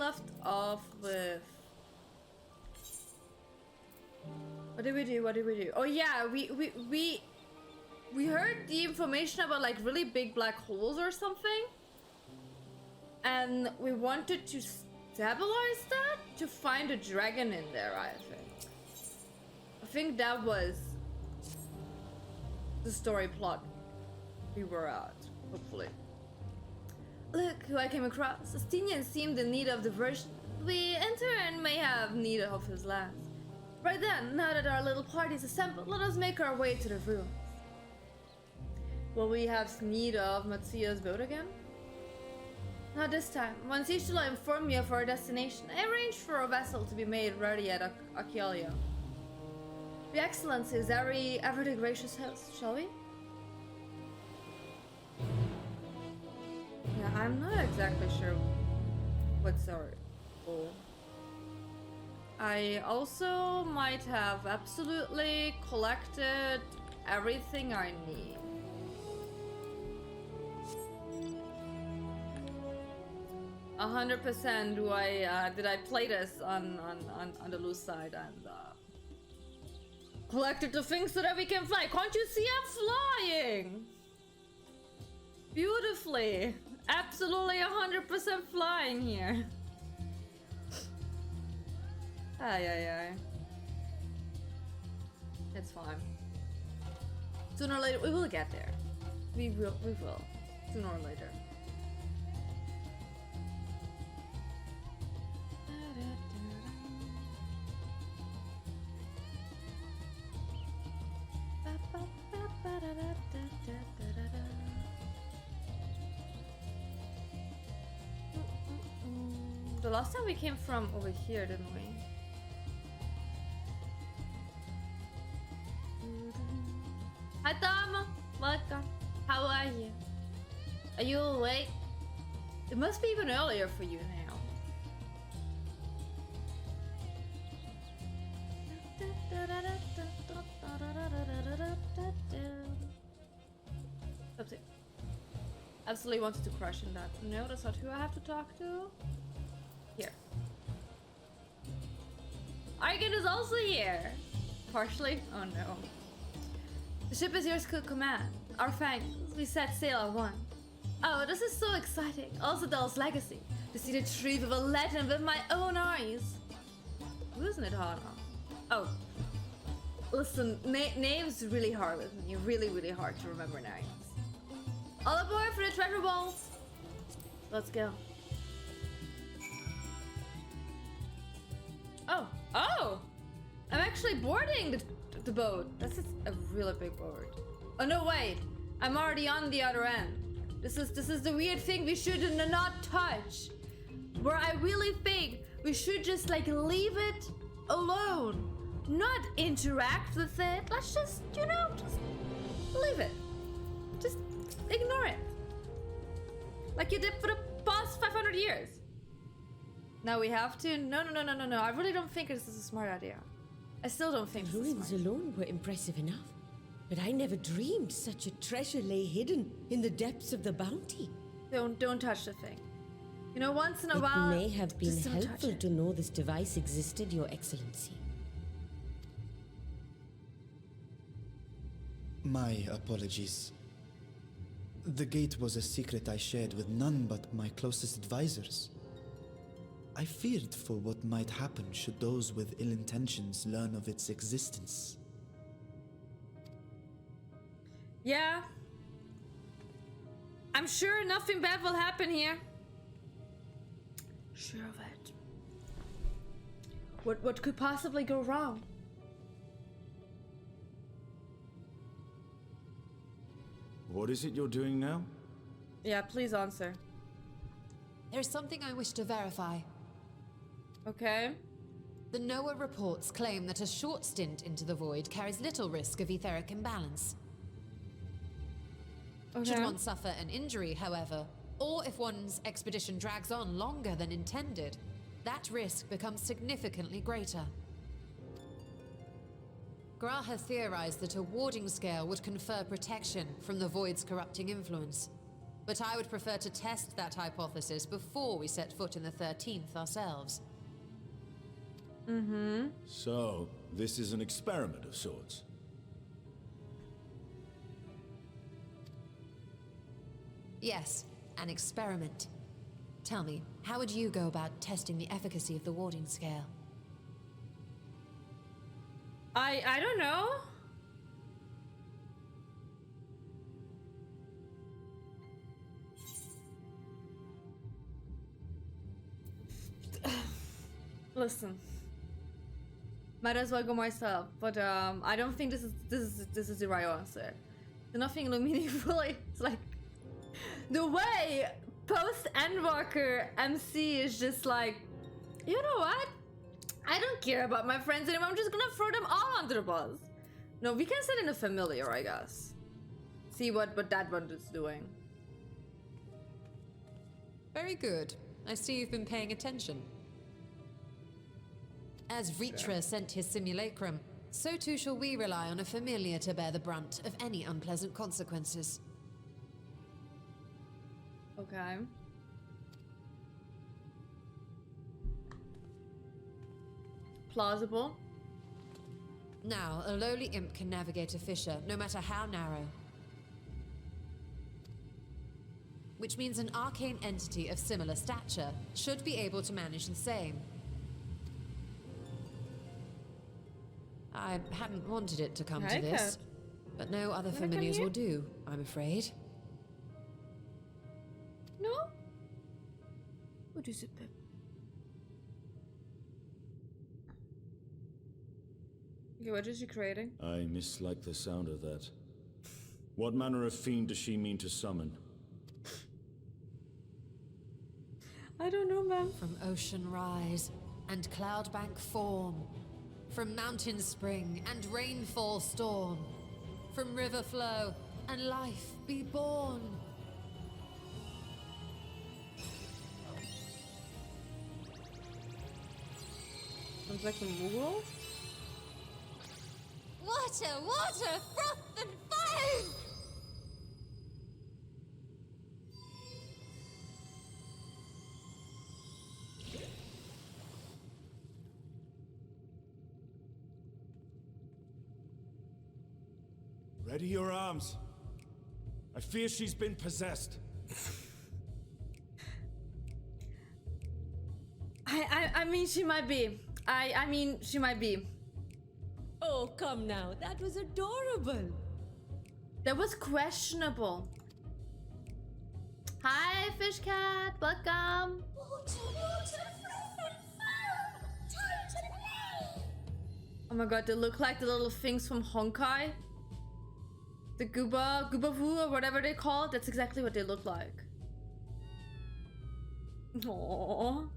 left off with? What did we do? What did we do? Oh yeah, we heard the information about like really big black holes or something, and we wanted to stabilize that to find a dragon in there. I think that was the story plot we were at. Hopefully. Look who I came across. Astinian seemed in need of diversion. We in turn may have need of his last. Right then, now that our little party's assembled, let us make our way to the ruins. Will we have need of Matsuya's boat again? Not this time. Once Ishila informed me of our destination, I arranged for a vessel to be made ready at Aquilia. Your Excellency is ever the gracious host, shall we? Yeah, I'm not exactly sure what's our goal. I also might have absolutely collected everything I need. 100% did I play this on the loose side and collected the things so that we can fly. Can't you see I'm flying? Beautifully. Absolutely 100% flying here. Ay. It's fine. Sooner or later, we will get there. We will. Sooner or later. The last time we came from over here, didn't we? Hi Tom! Welcome. How are you? Are you awake? It must be even earlier for you now. Oopsie. Absolutely wanted to crush in that. No, that's not who I have to talk to. Here. Argon is also here. Partially? Oh no. The ship is yours to command. Our thanks. We set sail at one. Oh, this is so exciting. Also Dell's legacy. To see the truth of a legend with my own eyes. Who isn't it, Hana? Oh. Listen, names really hard with me. Really hard to remember names. All aboard for the treasure balls. Let's go. Oh! I'm actually boarding the boat. That's just a really big boat. Oh no, wait! I'm already on the other end. This is the weird thing we should not touch. Where I really think we should just like leave it alone, not interact with it. Let's just just leave it. Just ignore it, like you did for the past 500 years. Now we have to? No. I really don't think this is a smart idea. I still don't think The ruins alone were impressive enough, but I never dreamed such a treasure lay hidden in the depths of the bounty. Don't touch the thing. You know, once in a while. It may have been helpful to know this device existed, Your Excellency. My apologies. The gate was a secret I shared with none but my closest advisors. I feared for what might happen should those with ill intentions learn of its existence. Yeah. I'm sure nothing bad will happen here. Sure of it. What could possibly go wrong? What is it you're doing now? Yeah, please answer. There's something I wish to verify. Okay. The NOAA reports claim that a short stint into the void carries little risk of etheric imbalance. Okay. Should one suffer an injury, however, or if one's expedition drags on longer than intended, that risk becomes significantly greater. Graha theorized that a warding scale would confer protection from the void's corrupting influence. but I would prefer to test that hypothesis before we set foot in the 13th ourselves. So, this is an experiment of sorts. Yes, an experiment. Tell me, how would you go about testing the efficacy of the warding scale? I don't know. Listen. Might as well go myself, but I don't think this is the right answer. There's nothing meaningful. It's like the way post Endwalker MC is just like, you know what? I don't care about my friends anymore. I'm just gonna throw them all under the bus. No, we can set in a familiar, I guess. See what that one is doing. Very good. I see you've been paying attention. As Vritra sent his simulacrum, so too shall we rely on a familiar to bear the brunt of any unpleasant consequences. Okay. Plausible. Now, a lowly imp can navigate a fissure, no matter how narrow. Which means an arcane entity of similar stature should be able to manage the same. I hadn't wanted it to come to this, but no other familiars will do, I'm afraid. No? What is it then? Okay, what is she creating? I mislike the sound of that. What manner of fiend does she mean to summon? I don't know, ma'am. From ocean rise and cloudbank form, from mountain spring and rainfall storm, from river flow and life be born. Sounds like a Moogle? Water, water, froth and foam! Ready your arms. I fear she's been possessed. I mean, she might be. I mean, she might be. Oh, come now. That was adorable. That was questionable. Hi, fish cat. Welcome. Water, water, froth and foam! Time to play! Oh my god, they look like the little things from Honkai. The Gooba-Vu or whatever they call it. That's exactly what they look like. Aww.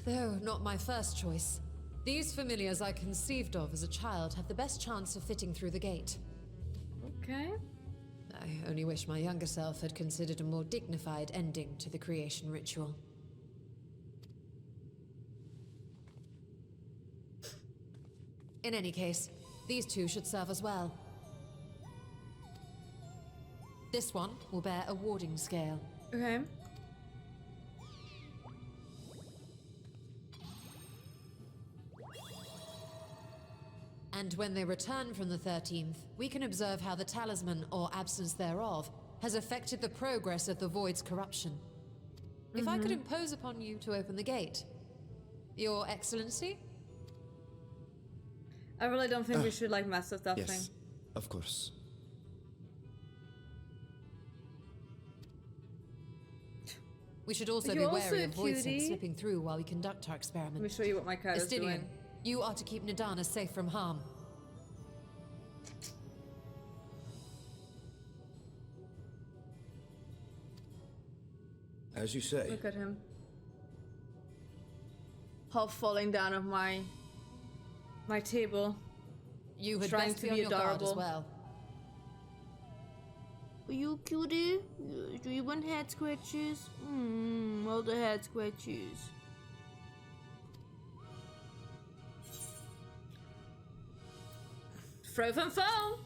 Though not my first choice. These familiars I conceived of as a child have the best chance of fitting through the gate. Okay. I only wish my younger self had considered a more dignified ending to the creation ritual. In any case, these two should serve us well. This one will bear a warding scale. Okay. And when they return from the 13th, we can observe how the talisman, or absence thereof, has affected the progress of the Void's corruption. If I could impose upon you to open the gate. Your Excellency? I really don't think we should like mess with that thing. Yes, of course. We should also be You're wary also of a voice cutie. slipping through while we conduct our Let me experiment. show you what my cat is Estinian, doing. you are to keep Nidana safe from harm. As you say. Look at him. Half falling down of my table. You had Trying best to be on be your guard as adorable. well. Are you cutie? Do you want head scratches? All the head scratches. Frozen foam.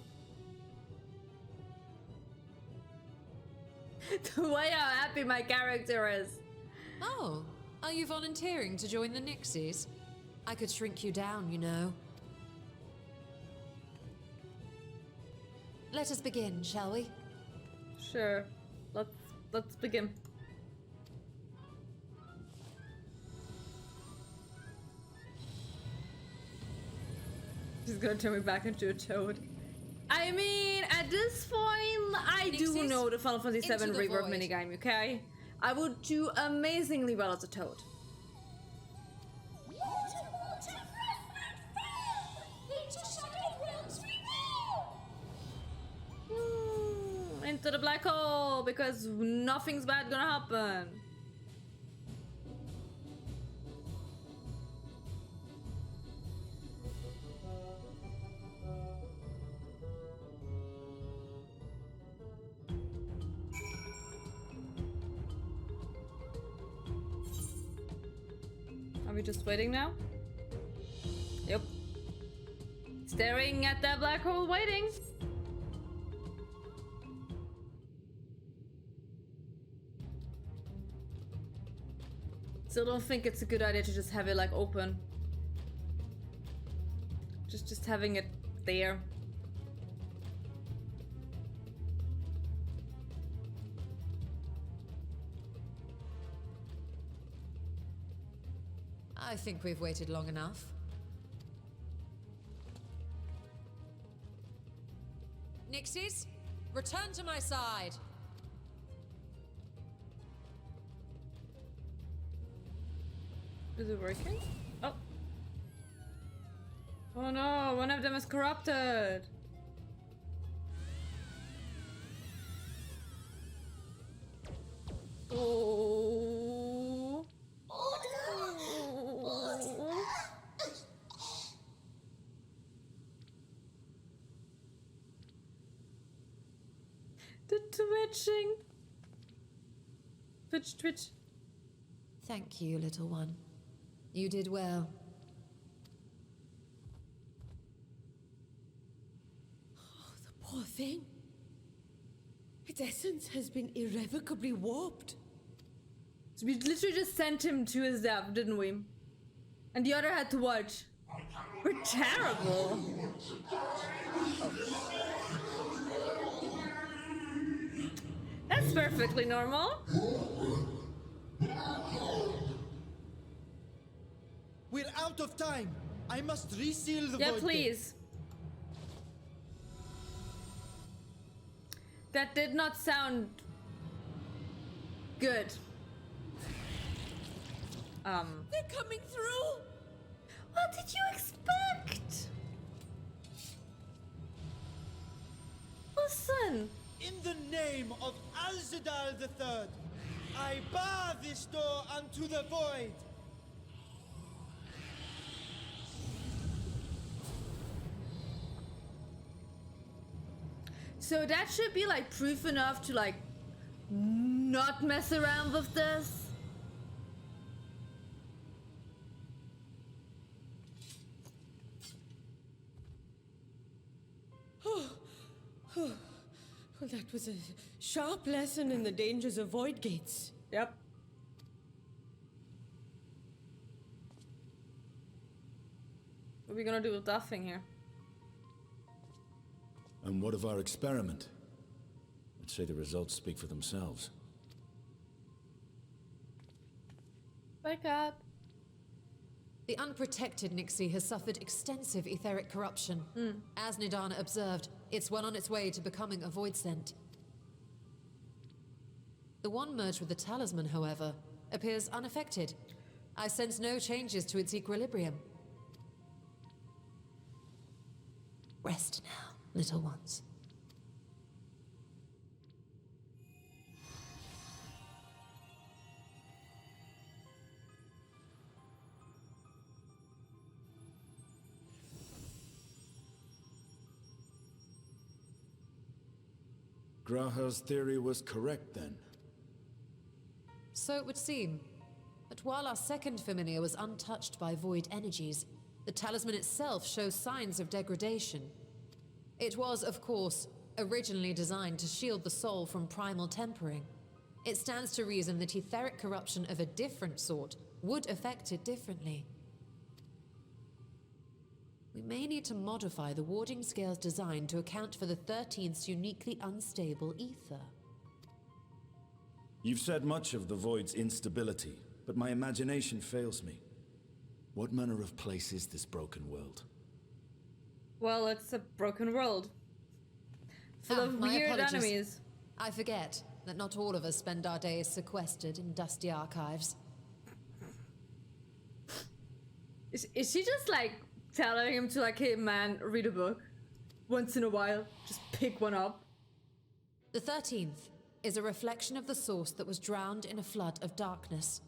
The way how happy my character is. Oh, are you volunteering to join the Nixies? I could shrink you down, you know. Let us begin, shall we? Sure. Let's begin. She's gonna turn me back into a toad. I mean, at this point, I do Nixies, know the Final Fantasy into VII the reverb void. minigame, okay? I would do amazingly well as a toad. Water, water, refract, fail! Into shattered realms we go! Into the black hole, because nothing's bad gonna happen. Are we just waiting now? Yep. Staring at that black hole, waiting. Still don't think it's a good idea to just have it like open. Just having it there. I think we've waited long enough. Nixies, return to my side. Is it working? Oh. Oh no, one of them is corrupted. Oh. The twitching. Twitch, twitch. Thank you, little one. You did well. Oh, the poor thing. Its essence has been irrevocably warped. So we literally just sent him to his death, didn't we? And the other had to watch. We're terrible. That's perfectly normal. We're out of time. I must reseal the Yeah, void gate. please. That did not sound good. They're coming through! What did you expect? Listen. In the name of Alzadal III, I bar this door unto the void. So that should be like proof enough to like not mess around with this. Well, that was a sharp lesson in the dangers of void gates. Yep. What are we gonna do with that thing here? And what of our experiment? I'd say the results speak for themselves. Wake up. The unprotected Nixie has suffered extensive etheric corruption. As Nidana observed, it's well on its way to becoming a void scent. The one merged with the talisman, however, appears unaffected. I sense no changes to its equilibrium. Rest now, little ones. Graha's theory was correct then. So it would seem. But while our second familiar was untouched by void energies, the talisman itself shows signs of degradation. It was, of course, originally designed to shield the soul from primal tempering. It stands to reason that etheric corruption of a different sort would affect it differently. We may need to modify the warding scale's design to account for the 13th's uniquely unstable ether. You've said much of the Void's instability, but my imagination fails me. What manner of place is this broken world? Well, it's a broken world. Full of my weird apologies. enemies. I forget that not all of us spend our days sequestered in dusty archives. Is she just like telling him to like, hey man, read a book once in a while? Just pick one up. The 13th is a reflection of the source that was drowned in a flood of darkness.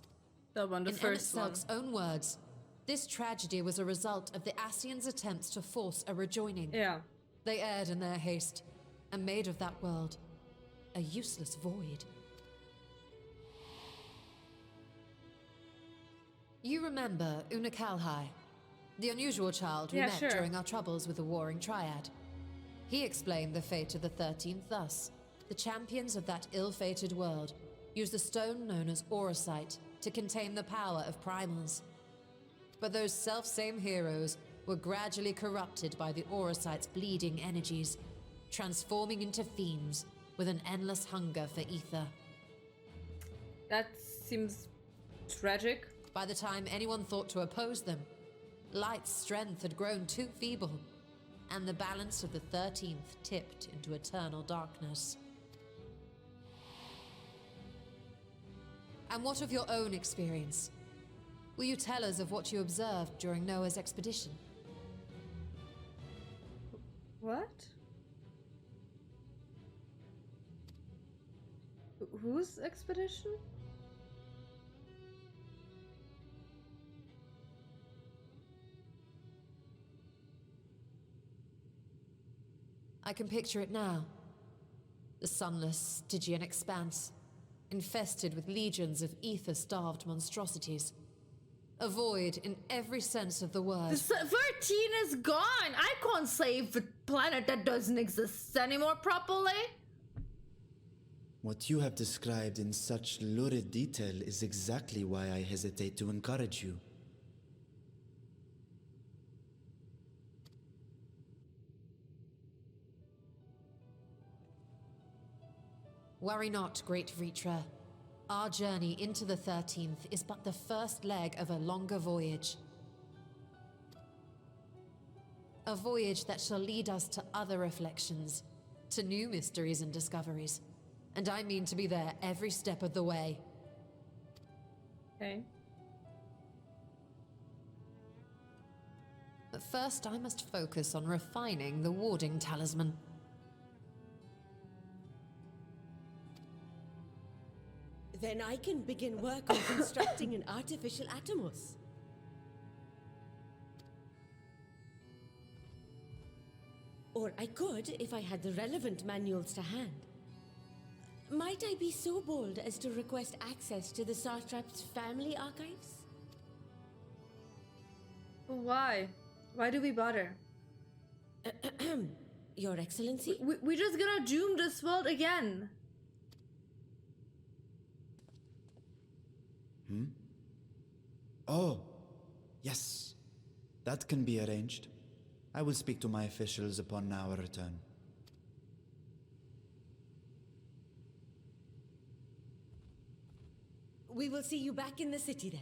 The one, the In first one. Selk's own words, this tragedy was a result of the Ascians' attempts to force a rejoining. Yeah. They erred in their haste, and made of that world a useless void. You remember Una Kalhai, the unusual child we Yeah, met sure. during our troubles with the Warring Triad. He explained the fate of the 13th thus. The champions of that ill-fated world used the stone known as Auracite to contain the power of primals. But those self-same heroes were gradually corrupted by the Auracite's bleeding energies, transforming into fiends with an endless hunger for ether. That seems tragic. By the time anyone thought to oppose them, Light's strength had grown too feeble, and the balance of the 13th tipped into eternal darkness. And what of your own experience? Will you tell us of what you observed during Noah's expedition? What? Whose expedition? I can picture it now. The sunless, Stygian expanse, infested with legions of ether-starved monstrosities. A void in every sense of the word. The 13 is gone! I can't save a planet that doesn't exist anymore properly! What you have described in such lurid detail is exactly why I hesitate to encourage you. Worry not, great Vritra. Our journey into the 13th is but the first leg of a longer voyage. A voyage that shall lead us to other reflections, to new mysteries and discoveries. And I mean to be there every step of the way. Okay. But first I must focus on refining the warding talisman. Then I can begin work on constructing an artificial Atomos. Or I could if I had the relevant manuals to hand. Might I be so bold as to request access to the Satrap's family archives? Why? Why do we bother? Your Excellency? We're just gonna doom this world again. Oh, yes. That can be arranged. I will speak to my officials upon our return. We will see you back in the city then.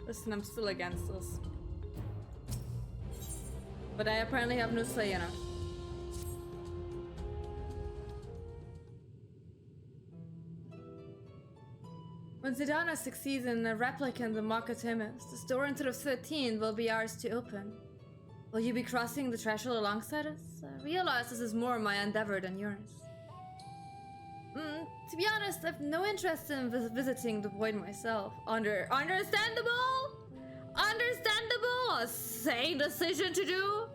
Listen, I'm still against this. But I apparently have no say in it. When Zidana succeeds in a replicant the Makatemis, the door into the 13 will be ours to open. Will you be crossing the threshold alongside us? I realize this is more my endeavor than yours. To be honest, I've no interest in visiting the void myself. Understandable? Understandable? A sane decision to do?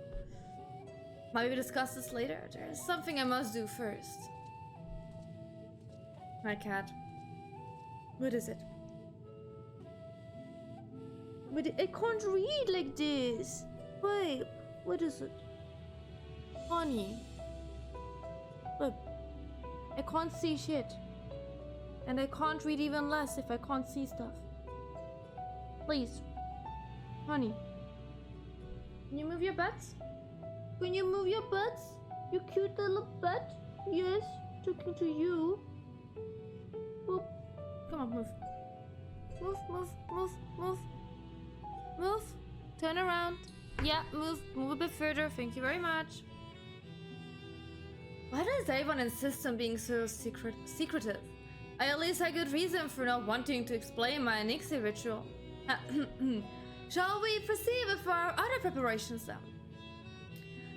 Might we discuss this later? There's something I must do first. My cat. What is it? But I can't read like this. Wait, what is it? Honey. Look, I can't see shit. And I can't read even less if I can't see stuff. Please. Honey. Can you move your butt? Can you move your butt? You cute little butt? Yes, talking to you. Boop. Come on, move. Move, move, move, move. Move. Turn around. Yeah, move. Move a bit further. Thank you very much. Why does everyone insist on being so secretive? I at least had good reason for not wanting to explain my Nixie ritual. Shall we proceed with our other preparations then?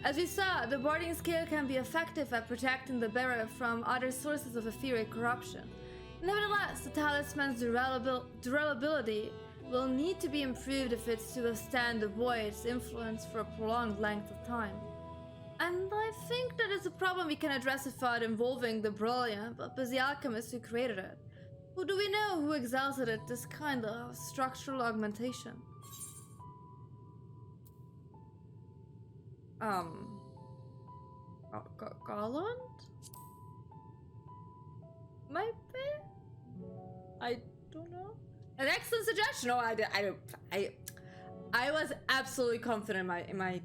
As we saw, the warding scale can be effective at protecting the bearer from other sources of etheric corruption. Nevertheless, the talisman's durability will need to be improved if it's to withstand the void's influence for a prolonged length of time. And I think that is a problem we can address without involving the brilliant but busy alchemist who created it. Who do we know who excels at it, this kind of structural augmentation? Garland? Maybe? I don't know. An excellent suggestion. No, I was absolutely confident in my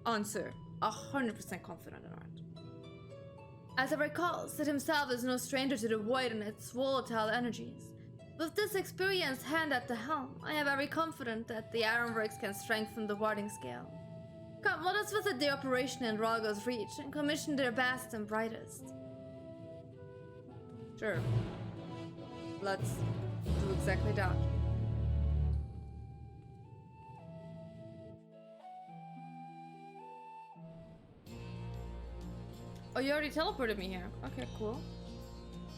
answer. 100% confident in it. As I recall, Sid himself is no stranger to the void and its volatile energies. With this experienced hand at the helm, I am very confident that the Ironworks can strengthen the warding scale. Come, let us visit the operation in Rago's Reach and commission their best and brightest. Sure. Let's do exactly that. Oh, you already teleported me here. Okay, cool.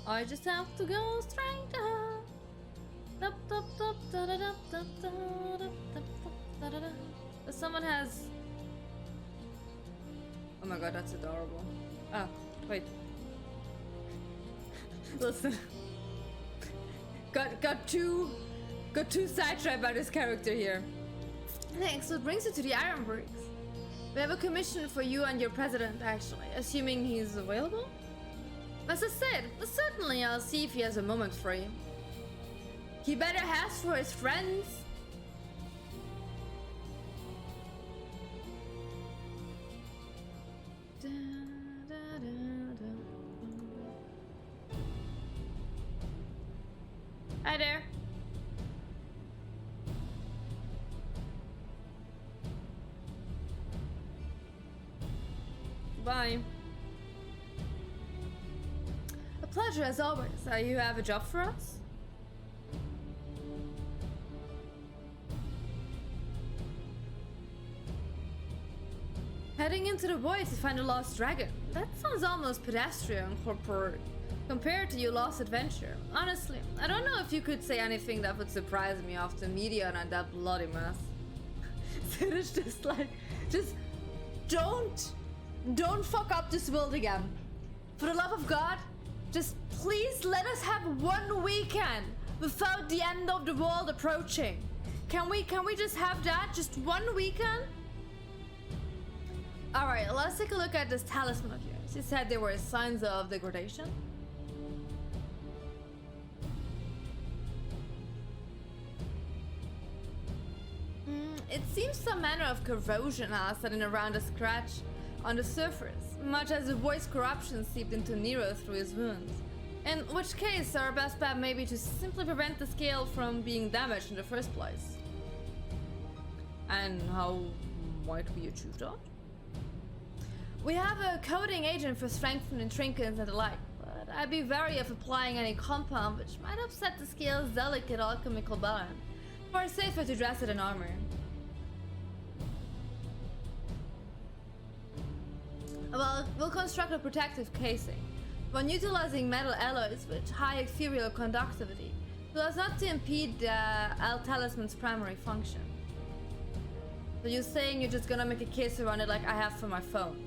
I just have to go straight ahead. If someone has... Oh my god, that's adorable. Oh, wait. Listen. Got two Satrap by this character here. Thanks, what brings you to the Ironworks? We have a commission for you and your president, actually, assuming he's available? As I said, certainly I'll see if he has a moment for you. He better ask for his friends. Hi there. Bye. A pleasure as always. You have a job for us? Heading into the void to find a lost dragon. That sounds almost pedestrian compared to your lost adventure. Honestly, I don't know if you could say anything that would surprise me after media and that bloody mess. So it's just like, don't fuck up this world again. For the love of God, just please let us have one weekend without the end of the world approaching. Can we just have that? Just one weekend? Alright, let's take a look at this talisman of yours. You said there were signs of degradation. It seems some manner of corrosion has setting around a scratch on the surface, much as the void's corruption seeped into Nero through his wounds. In which case, our best bet may be to simply prevent the scale from being damaged in the first place. And how might we achieve that? We have a coating agent for strengthening trinkets and the like, but I'd be wary of applying any compound which might upset the scale's delicate alchemical balance. Far safer to dress it in armor. Well, we'll construct a protective casing. When utilizing metal alloys with high ethereal conductivity, so as not to impede the talisman's primary function. So you're saying you're just gonna make a case around it like I have for my phone?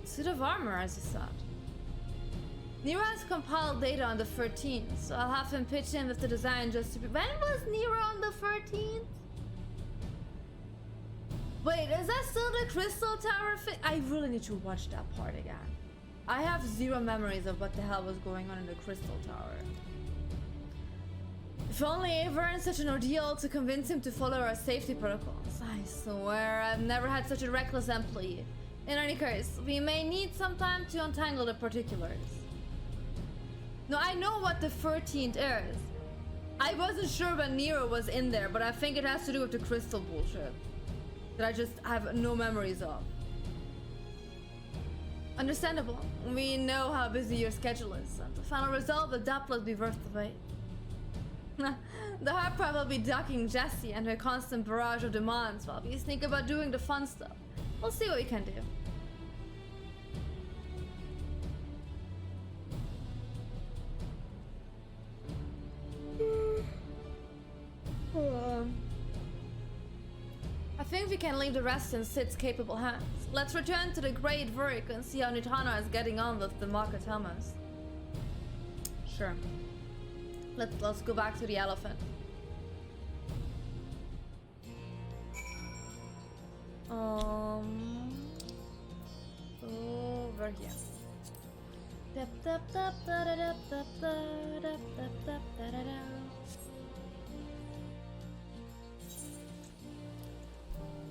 Suit of armor, as you thought. Nero has compiled data on the 13th, so I'll have him pitch in with the design just to be. When was Nero on the 13th? Wait, is that still the Crystal Tower thing? I really need to watch that part again. I have zero memories of what the hell was going on in the Crystal Tower. If only Ava weren't such an ordeal to convince him to follow our safety protocols. I swear, I've never had such a reckless employee. In any case, we may need some time to untangle the particulars. No, I know what the 13th is. I wasn't sure when Nero was in there, but I think it has to do with the crystal bullshit that I just have no memories of. Understandable. We know how busy your schedule is, and the final result will doubtless be worth the wait. The Harper will be ducking Jessie and her constant barrage of demands while we think about doing the fun stuff. We'll see what we can do. I think we can leave the rest in Sid's capable hands. Let's return to the Great Vuric and see how Nitana is getting on with the Market Helmers. Sure. Let's go back to the elephant. Over here.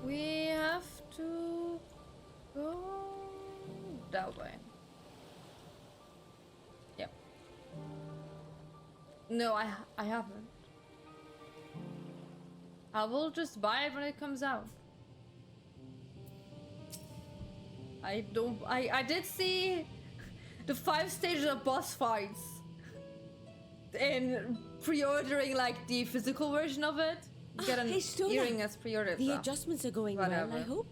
We have to go that way. Yep. No, I haven't. I will just buy it when it comes out. I did see the 5 stages of boss fights in pre-ordering like the physical version of it. You get an earring as pre-ordered. The adjustments are going well, I hope.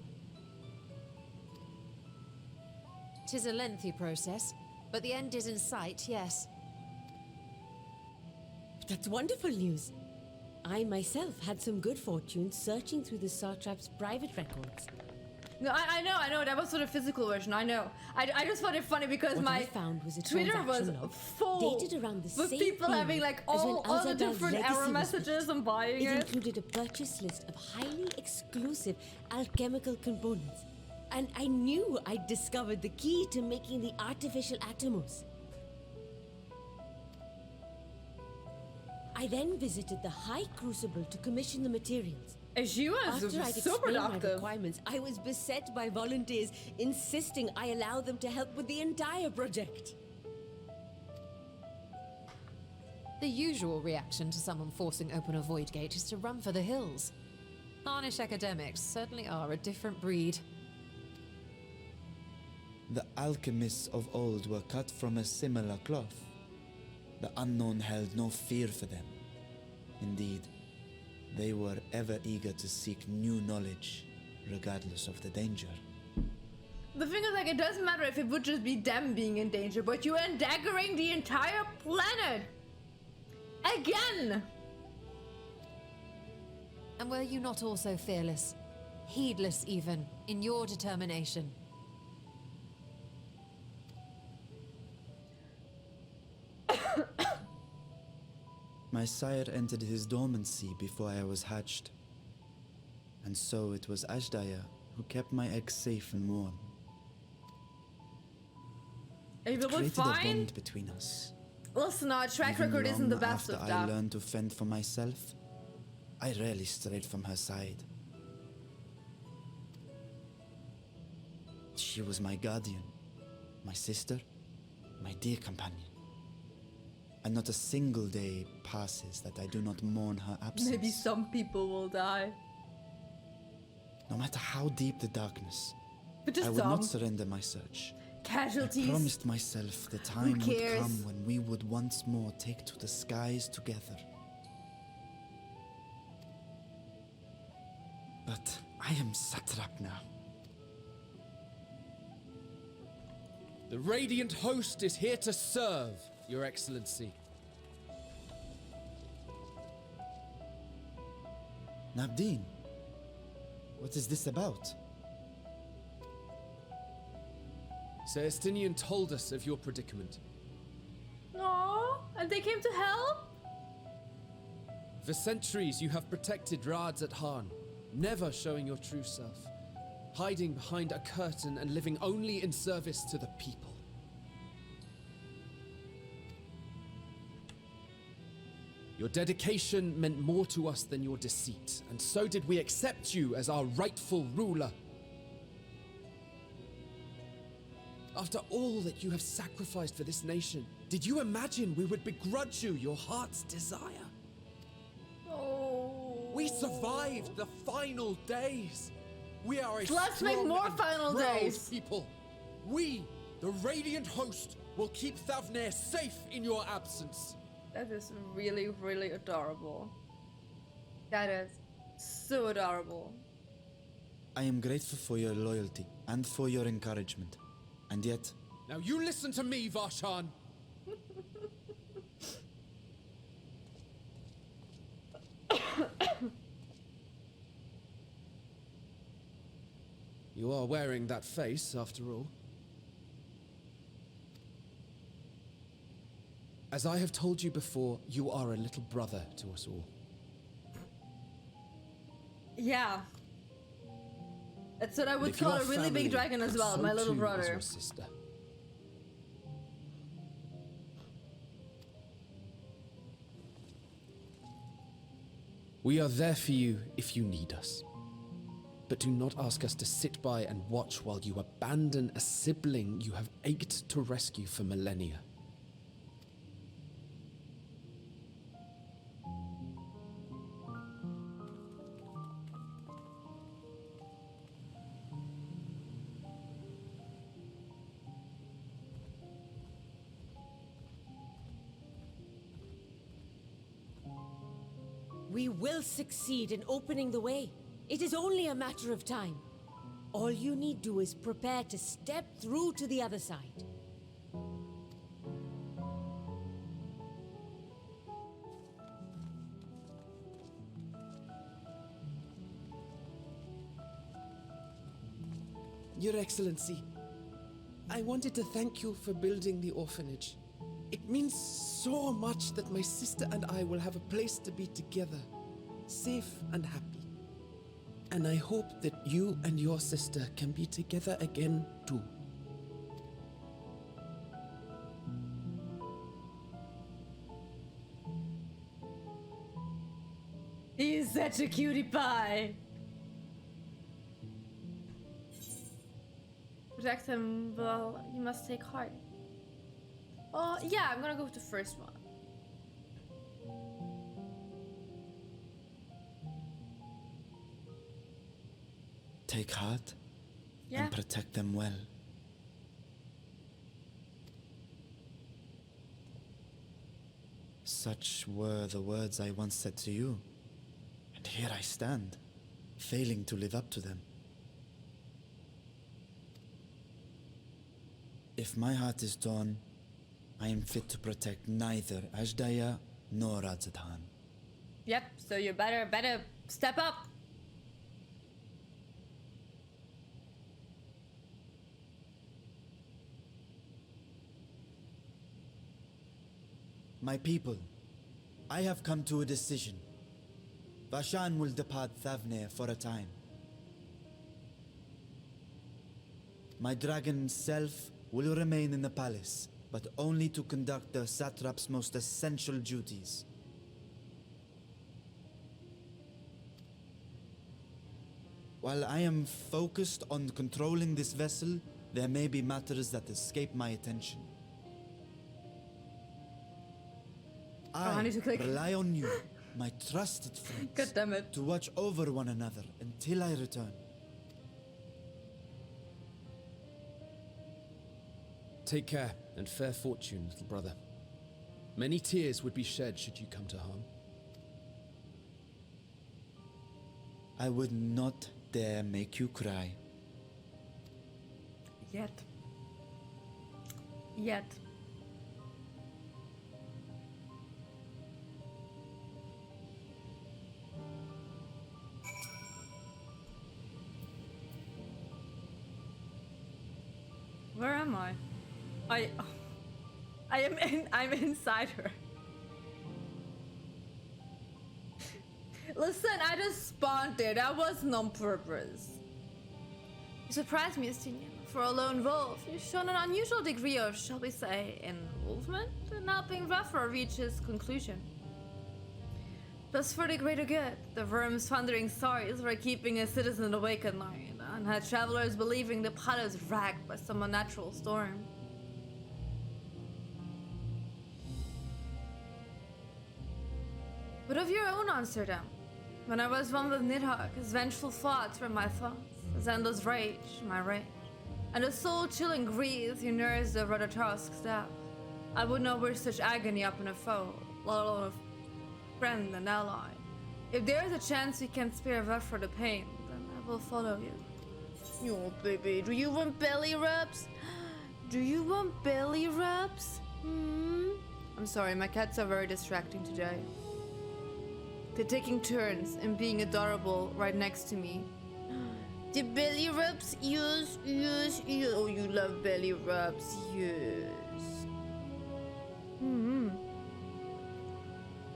Tis a lengthy process, but the end is in sight, yes. That's wonderful news. I myself had some good fortune searching through the Satrap's private records. No, I know. That was for the physical version. I know. I just found it funny because What my I found was a Twitter was log full dated around the with same people period having like as when all the Al-Zaddar's different legacy error was messages and buying It it. included a purchase list of highly exclusive alchemical components. And I knew I'd discovered the key to making the artificial atomos. I then visited the High Crucible to commission the materials. She was After I'd so explained my productive. requirements, I was beset by volunteers insisting I allow them to help with the entire project. The usual reaction to someone forcing open a void gate is to run for the hills. Harnish academics certainly are a different breed. The alchemists of old were cut from a similar cloth. The unknown held no fear for them. Indeed, they were ever eager to seek new knowledge, regardless of the danger. The thing is, like, it doesn't matter if it would just be them being in danger, but you're endaggering the entire planet! Again! And were you not also fearless, heedless even, in your determination? My sire entered his dormancy before I was hatched. And so it was Ashdaya who kept my eggs safe and warm. It will be Created a fine. bond between us. Listen, our track Even record isn't the long best after of I that. learned to fend for myself, I rarely strayed from her side. She was my guardian, my sister, my dear companion. And not a single day passes that I do not mourn her absence. Maybe some people will die. No matter how deep the darkness, But just I would some. not surrender my search. Casualties. I promised myself the time would cares? come when we would once more take to the skies together. But I am Satrap now. The Radiant Host is here to serve, Your Excellency. Navdeen, what is this about? Sir Estinian told us of your predicament. No, and they came to help? For centuries you have protected Rads at Han, never showing your true self, hiding behind a curtain and living only in service to the people. Your dedication meant more to us than your deceit, and so did we accept you as our rightful ruler. After all that you have sacrificed for this nation, did you imagine we would begrudge you your heart's desire? Oh. We survived the final days. We are a Let's make strong more and final proud days. people. We, the Radiant Host, will keep Thavnair safe in your absence. That is really, really adorable. That is so adorable. I am grateful for your loyalty and for your encouragement. And yet, Now you listen to me, Varshan. You are wearing that face, after all. As I have told you before, you are a little brother to us all. Yeah. That's what I And would if call your a really family, big dragon as well, so my little too is brother. your sister. We are there for you if you need us. But do not ask us to sit by and watch while you abandon a sibling you have ached to rescue for millennia. We will succeed in opening the way. It is only a matter of time. All you need do is prepare to step through to the other side. Your Excellency, I wanted to thank you for building the orphanage. It means so much that my sister and I will have a place to be together, safe and happy. And I hope that you and your sister can be together again too. He's such a cutie pie. Protect him, well, you must take heart. Oh, yeah, I'm gonna go with the first one. take heart Yeah. and protect them well. Such were the words I once said to you, and here I stand, failing to live up to them. If my heart is torn, I am fit to protect neither Ajdaya nor Radzadhan. Yep, so you better step up. My people, I have come to a decision. Vashan will depart Thavnair for a time. My dragon self will remain in the palace, but only to conduct the Satrap's most essential duties. While I am focused on controlling this vessel, there may be matters that escape my attention. I I need to click. rely on you, my trusted friends, God damn it. to watch over one another until I return. Take care and fair fortune, little brother. Many tears would be shed should you come to harm. I would not dare make you cry. Yet. Yet. Where am I? I'm inside her. Listen, I just spawned there. That wasn't on purpose. You surprised me, Justinian. For a lone wolf, you've shown an unusual degree of, shall we say, involvement in helping Ruffer reach his conclusion. Just for the greater good, the worm's thundering stories were keeping a citizen awake at night, and had travelers believing the pilot was racked by some unnatural storm. But of your own answer, then. When I was one with Nidhogg, his vengeful thoughts were my thoughts, his endless rage, my rage, and the soul-chilling grief you nursed over the task's death. I would not wish such agony upon a foe, let alone a friend and ally. If there is a chance we can spare Ruffer the pain, then I will follow you. Oh, baby, do you want belly rubs? Do you want belly rubs? I'm sorry, my cats are very distracting today. They're taking turns and being adorable right next to me. The belly rubs, yes, yes, yes. Oh, you love belly rubs, yes.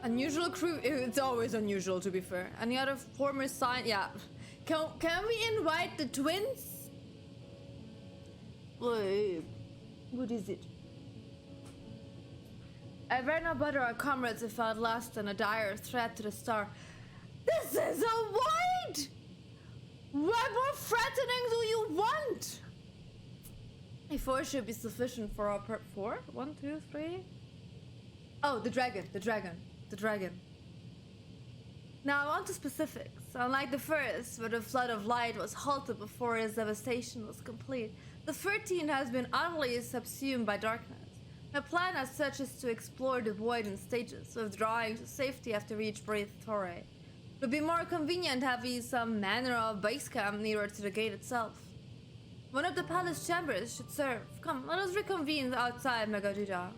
Unusual crew. It's always unusual, to be fair. Any other former sign? Yeah. Can we invite the twins? Wait, what is it? I ran not bother our comrades if I had lost and a dire threat to the star. This is a void! What more threatening do you want? A 4 should be sufficient for our per 4? 1, 2, 3. Oh, the dragon. Now on to specifics. Unlike the first, where the flood of light was halted before its devastation was complete, the 13th has been utterly subsumed by darkness. My plan as such is to explore the void in stages, withdrawing to safety after each breathed foray. It would be more convenient having some manner of base camp nearer to the gate itself. One of the palace chambers should serve. Come, let us reconvene outside Megaduda.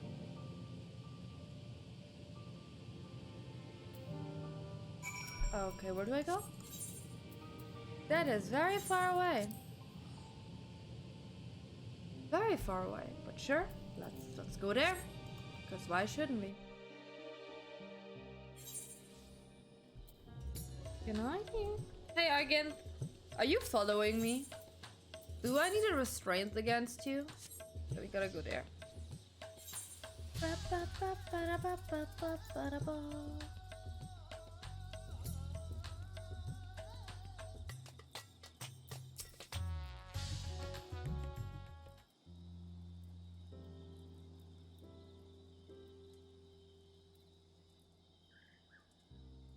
Okay, where do I go? That is very far away. Very far away, but sure. Let's go there, because why shouldn't we? Good night. Hey, Argan, are you following me? Do I need a restraint against you? So we gotta go there.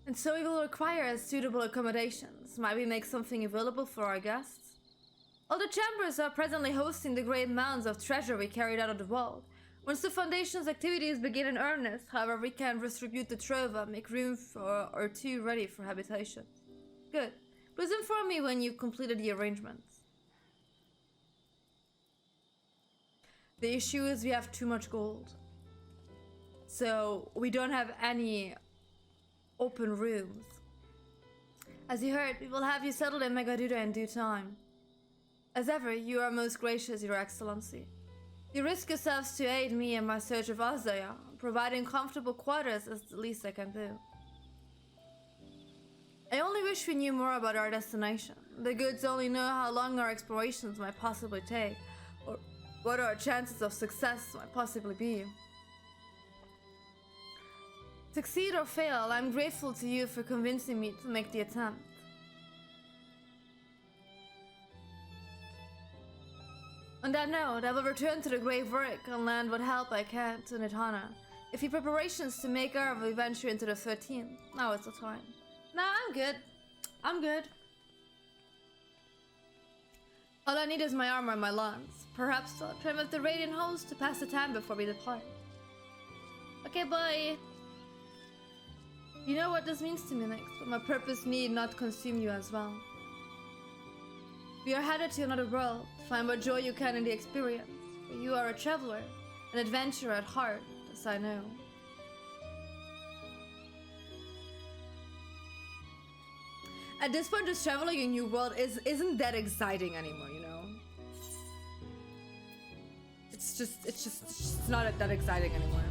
And so we will require suitable accommodations. Might we make something available for our guests? All the chambers are presently hosting the great mounds of treasure we carried out of the vault. Once the Foundation's activities begin in earnest, however, we can distribute the trove and make room for or two ready for habitation. Good. Please inform me when you've completed the arrangements. The issue is we have too much gold. So we don't have any open rooms. As you heard, we will have you settled in Megaduda in due time. As ever, you are most gracious, Your Excellency. You risk yourselves to aid me in my search of Azaya. Providing comfortable quarters is the least I can do. I only wish we knew more about our destination. The goods only know how long our explorations might possibly take, or what our chances of success might possibly be. Succeed or fail, I'm grateful to you for convincing me to make the attempt. On that note, I will return to the grave work and lend what help I can to Nidhana. If you preparations to make our venture into the 13th, now is the time. Nah, I'm good. I'm good. All I need is my armor and my lance. Perhaps I'll trim with the Radiant Host to pass the time before we depart. Okay, bye. You know what this means to me next, but my purpose need not consume you as well. We are headed to another world. Find what joy you can in the experience. For you are a traveler. An adventurer at heart, as I know. At this point, just traveling a new world isn't that exciting anymore, you know? It's just not that exciting anymore.